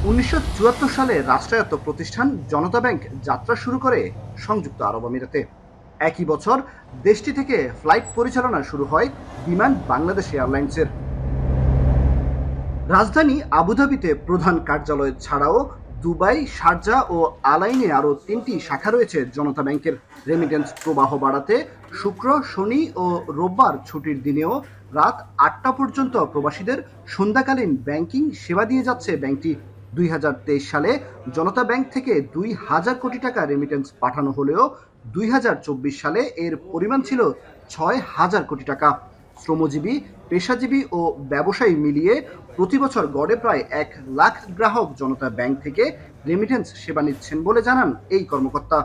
1974 সালে রাষ্ট্রায়ত্ত প্রতিষ্ঠান জনতা ব্যাংক যাত্রা শুরু করে সংযুক্ত আরব আমিরাতে। একই বছর দেশটি থেকে ফ্লাইট পরিচালনা শুরু হয় বিমান বাংলাদেশ এয়ারলাইন্সের। রাজধানী আবুধাবিতে প্রধান কার্যালয় ছাড়াও দুবাই, শারজা ও আলাইনে আরও 3টি শাখা রয়েছে জনতা ব্যাংকের। রেমিটেন্স প্রবাহ বাড়াতে শুক্র, শনি ও রোববার ছুটির দিনেও রাত 8টা পর্যন্ত প্রবাসীদের সন্ধ্যাকালীন ব্যাংকিং সেবা দিয়ে যাচ্ছে ব্যাংকটি। 2023 সালে জনতা ব্যাংক থেকে 2000 কোটি টাকা রেমিটেন্স পাঠানো হলেও 2024 সালে এর পরিমাণ ছিল 6000 কোটি টাকা। শ্রমজীবী, পেশাজীবী ও ব্যবসায়ী মিলিয়ে প্রতি বছর গড়ে প্রায় 1 লাখ গ্রাহক জনতা ব্যাংক থেকে রেমিটেন্স সেবা নিচ্ছেন বলে জানান এই কর্মকর্তা।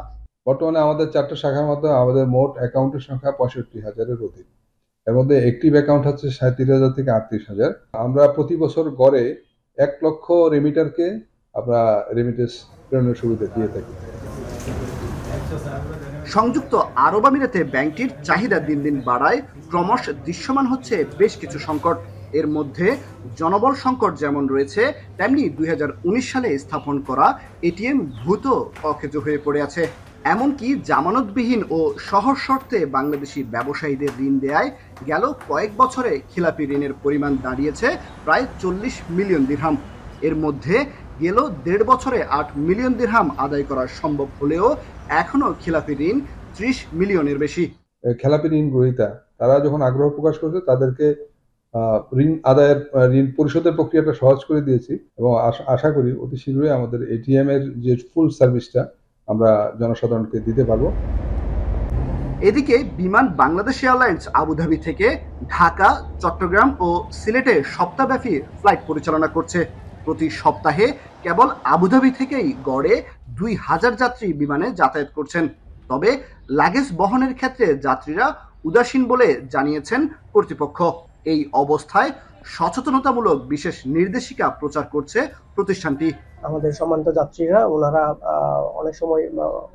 বর্তমানে আমাদের 4টা শাখার মধ্যে আমাদের মোট অ্যাকাউন্টের সংখ্যা 65,000-এর অধিক। এর মধ্যে অ্যাক্টিভ অ্যাকাউন্ট হচ্ছে 37,000 থেকে 38,000। আমরা প্রতি বছর গড়ে 1 লক্ষ রেমিটারকে আমরা রেমিটেন্স প্রেরণের সুবিধা দিয়ে থাকি। সংযুক্ত আরব আমিরাতে ব্যাংকটির চাহিদা দিন দিন বাড়ায় ক্রমশ দৃশ্যমান হচ্ছে বেশ কিছু সংকট। এর মধ্যে জনবল সংকট যেমন রয়েছে, তেমনি 2019 সালে স্থাপন করা এটিএম দ্রুত অকেজো হয়ে পড়ে আছে। এমনকি জামানতবিহীন ও সহজ শর্তে বাংলাদেশি ব্যবসায়ীদের ঋণ দেয়ায় গেল কয়েক বছরে খিলাপি ঋণের পরিমাণ দাঁড়িয়েছে প্রায় 40 মিলিয়ন দিরহাম। এর মধ্যে গেল 1.5 বছরে 8 মিলিয়ন দিরহাম আদায় করা সম্ভব হলেও এখনো খিলাপি ঋণ 30 মিলিয়নের বেশি। খেলাপি ঋণ গ্রহীতা তারা যখন আগ্রহ প্রকাশ করছে তাদেরকে ঋণ পরিশোধের প্রক্রিয়াটা সহজ করে দিয়েছি এবং আশা করি অতি শীঘ্রই আমাদের এটিএম এর যে ফুল সার্ভিসটা আমরা জনসাধারণকে দিতে পারবো। এদিকে বিমান বাংলাদেশ এয়ারলাইন্স আবুধাবি থেকে ঢাকা, চট্টগ্রাম ও সিলেটে সপ্তাহব্যাপী ফ্লাইট পরিচালনা করছে। প্রতি সপ্তাহে কেবল আবুধাবি থেকেই গড়ে 2000 যাত্রী বিমানে যাতায়াত করছেন। তবে লাগেজ বহনের ক্ষেত্রে যাত্রীরা উদাসীন বলে জানিয়েছেন কর্তৃপক্ষ। এই অবস্থায় সচেতনতামূলক বিশেষ নির্দেশিকা প্রচার করছে প্রতিষ্ঠানটি। আমাদের সম্মানিত যাত্রীরা ওনারা অনেক সময়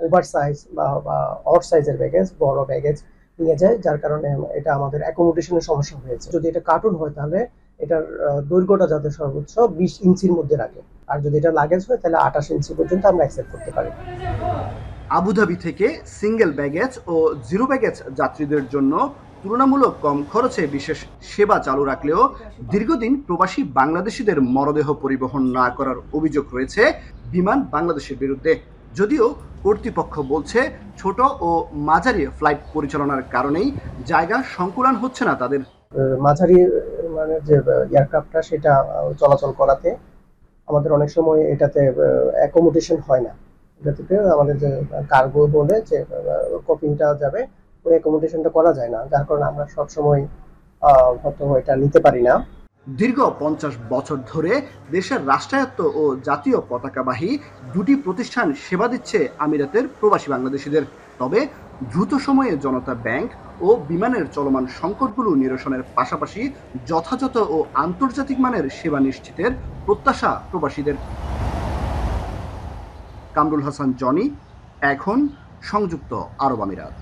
ওভার সাইজ বা অড সাইজের ব্যাগেজ, বড় ব্যাগেজ নিয়ে যায়, যার কারণে এটা আমাদের অ্যাকোমোডেশনের সমস্যা হয়েছে। যদি এটা কার্টুন হয় তাহলে এটার দৈর্ঘ্যটা যাতে সর্বোচ্চ 20 ইঞ্চির মধ্যে রাখে, আর যদি এটা লাগেজ হয় তাহলে 28 ইঞ্চি পর্যন্ত আমরা অ্যাকসেপ্ট করতে পারি। আবুধাবি থেকে সিঙ্গেল ব্যাগেজ ও জিরো ব্যাগেজ যাত্রীদের জন্য তুলনামূলক কম খরচে বিশেষ সেবা চালু রাখলেও দীর্ঘদিন প্রবাসী বাংলাদেশিদের মরদেহ পরিবহন না করার অভিযোগ রয়েছে বিমান বাংলাদেশের বিরুদ্ধে। যদিও কর্তৃপক্ষ বলছে ছোট ও মাঝারি ফ্লাইট পরিচালনার কারণেই জায়গা সংকুলান হচ্ছে না তাদের। মাঝারি মানে যে এয়ারক্রাফটটা সেটা চলাচল করাতে আমাদের অনেক সময় এটাতে অ্যাকোমোডেশন হয় না। এটা থেকে আমাদের যে কার্গো বলে যে কপিংটা যাবে, ওই অ্যাকোমোডেশনটা করা যায় না, যার কারণে আমরা সবসময় হয়তো এটা নিতে পারি না। দীর্ঘ 50 বছর ধরে দেশের রাষ্ট্রায়ত্ত ও জাতীয় পতাকাবাহী দুটি প্রতিষ্ঠান সেবা দিচ্ছে আমিরাতের প্রবাসী বাংলাদেশিদের। তবে দ্রুত সময়ে জনতা ব্যাংক ও বিমানের চলমান সংকটগুলো নিরসনের পাশাপাশি যথাযথ ও আন্তর্জাতিক মানের সেবা নিশ্চিতের প্রত্যাশা প্রবাসীদের। কামরুল হাসান জনি, এখন সংযুক্ত আরব আমিরাত।